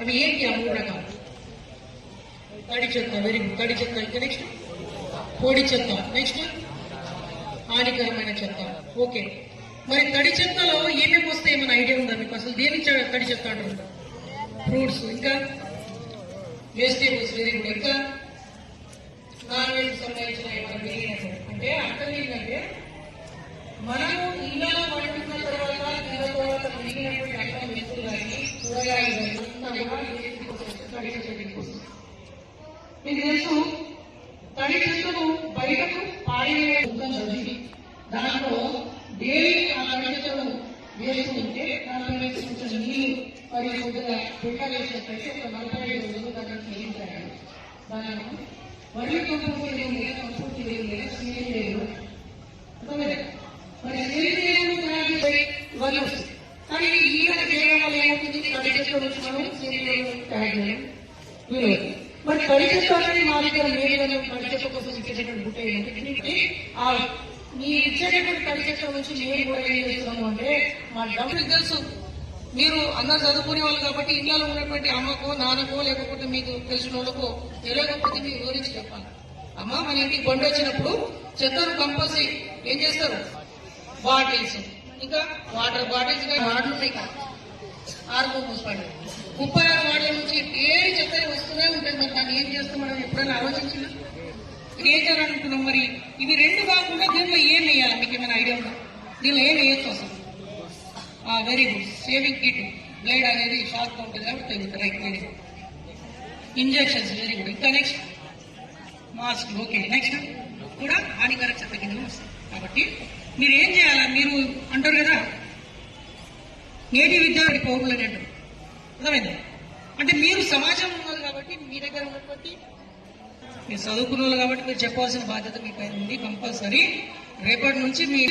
అవి ఏంటి ఆ 3 రకాలు? తడి చెత్త, వెరీ గుడ్, తడి చెత్త. ఇంకా నెక్స్ట్ పొడి చెత్త, నెక్స్ట్ హానికరమైన చెత్త. ఓకే, మరి తడి చెత్తలో ఏమేమి వస్తాయి ఏమైనా ఐడియా ఉందా మీకు? అసలు దేని తడి చెత్త అంటారు? ఫ్రూట్స్, ఇంకా వెజిటేబుల్స్, వెరీ గుడ్, ఇంకా నాన్ వెజ్ సంబంధించిన అంటే అర్థం ఏంటంటే మనము ఇళ్ళలో వండుకున్న తర్వాత ఇళ్ళ తర్వాత మిగిలినటువంటి అన్నం వెతులు కానీ కూరగాయలు మీకు తెలుసు తడి చెత్తను బయటకు పాడేది. దాంట్లో డైలీ ఆ తడి చెత్తను వేస్తూ ఉంటే దాంట్లో కొంచెం నీళ్లు మరియు కొద్దిగా బిడ్డ వేసినట్టయితే ఒక 45 రోజులు దాన్ని చేయించాలి. దాన్ని వరి కంపోస్ట్ లేదా కంపోస్ట్ లేదా సేంద్రియ మరి సేంద్రియం ఇవన్నీ వస్తుంది. కానీ ఈయన చేయడం వల్ల ఏమవుతుంది? తడి చెత్త నుంచి మనం సేంద్రియం తయారు చేయడం వీలవుతుంది. మరి తడి చెత్త అనేది మా దగ్గర మేలు తడి చెత్త కోసం ఇచ్చేటటువంటి బుట్ట ఏంటంటే మీరు ఇచ్చేటటువంటి తడి చెత్త నుంచి మేము కూడా ఏం చేస్తున్నాము అంటే మా డబ్బులు తెలుసు. మీరు అందరు చదువుకునే వాళ్ళు కాబట్టి ఇళ్లలో ఉన్నటువంటి అమ్మకో నాన్నకో లేకపోతే మీకు తెలిసిన వాళ్ళకో తెలియకపోతే మీరు వివరించి చెప్పాలి. అమ్మ, మన ఇంటికి బండి వచ్చినప్పుడు చెత్తను కంపల్సరీ ఏం చేస్తారు? బాటిల్స్, ఇంకా వాటర్ బాటిల్స్, వాటర్ ఉన్నాయి కదా, ఆర్గో మున్సిపాలిటీ 36 వార్డుల నుంచి ఏది చెత్త వస్తూనే ఉంటుంది. మరి దాన్ని ఏం చేస్తామని ఎప్పుడైనా ఆలోచించిన? ఇది ఏం చేయాలనుకున్నాం? మరి ఇవి 2 కాకుండా దీంట్లో ఏం వేయాలి? మీకు ఏమైనా ఐడియా ఉందా? దీనిలో ఏం వేయచ్చు అసలు? Very good, shaving kit, blade అనేది షార్ప్ ఉంటుంది కాబట్టి తెలుగుతుంది. Right, very good. Injections, very good. ఇంకా నెక్స్ట్ మాస్క్. ఓకే, నెక్స్ట్ కూడా హానికర చెత్త కింద వస్తుంది. కాబట్టి మీరు ఏం చేయాలా? మీరు అంటారు కదా నేటి విద్యార్థి పౌరులు అని అంటారు, అర్థమైంది? అంటే మీరు సమాజం ఉన్నది కాబట్టి మీ దగ్గర ఉన్నటువంటి మీరు చదువుకున్న వాళ్ళు కాబట్టి మీరు చెప్పాల్సిన బాధ్యత మీ పైన ఉంది. కంపల్సరీ రేపటి నుంచి మీ